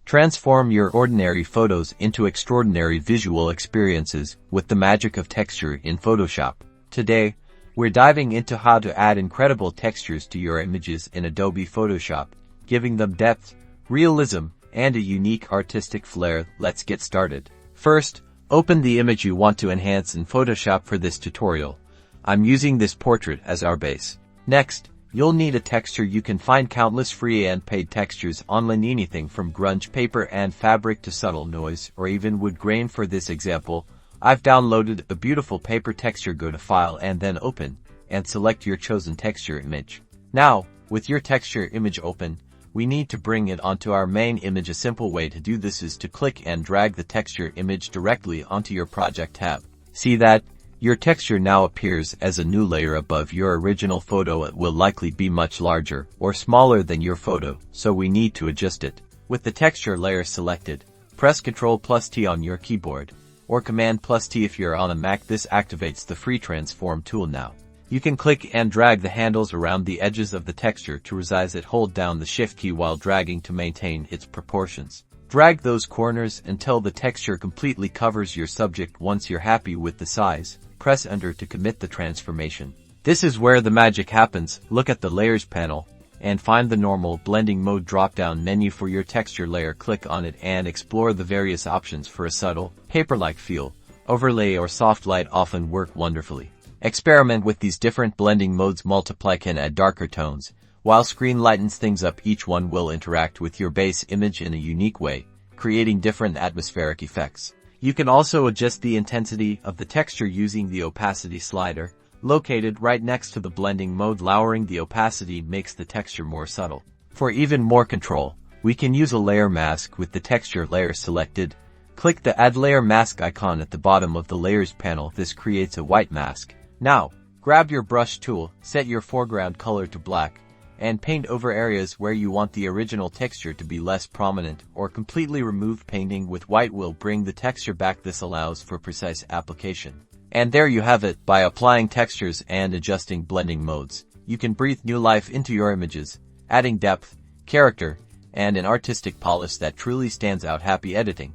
Transform your ordinary photos into extraordinary visual experiences with the magic of texture in Photoshop. Today, we're diving into how to add incredible textures to your images in Adobe Photoshop, giving them depth, realism, and a unique artistic flair. Let's get started. First, open the image you want to enhance in Photoshop. For this tutorial, I'm using this portrait as our base. Next, you'll need a texture. You can find countless free and paid textures online, anything from grunge paper and fabric to subtle noise or even wood grain. For this example, I've downloaded a beautiful paper texture. Go to File and then Open, and select your chosen texture image. Now, with your texture image open, we need to bring it onto our main image. A simple way to do this is to click and drag the texture image directly onto your project tab. See that? Your texture now appears as a new layer above your original photo. It will likely be much larger or smaller than your photo, so we need to adjust it. With the texture layer selected, press Ctrl+T on your keyboard, or Command+T if you're on a Mac. This activates the free transform tool. Now, you can click and drag the handles around the edges of the texture to resize it. Hold down the Shift key while dragging to maintain its proportions. Drag those corners until the texture completely covers your subject. Once you're happy with the size, press Enter to commit the transformation. This is where the magic happens. Look at the Layers panel and find the Normal Blending Mode drop-down menu for your texture layer. Click on it and explore the various options. For a subtle, paper-like feel, Overlay or Soft Light often work wonderfully. Experiment with these different blending modes. Multiply can add darker tones, while Screen lightens things up. Each one will interact with your base image in a unique way, creating different atmospheric effects. You can also adjust the intensity of the texture using the opacity slider, located right next to the blending mode. Lowering the opacity makes the texture more subtle. For even more control, we can use a layer mask. With the texture layer selected, click the Add Layer Mask icon at the bottom of the Layers panel. This creates a white mask. Now, grab your brush tool, set your foreground color to black, and paint over areas where you want the original texture to be less prominent or completely removed. Painting with white will bring the texture back. This allows for precise application. And there you have it. By applying textures and adjusting blending modes, you can breathe new life into your images, adding depth, character, and an artistic polish that truly stands out. Happy editing!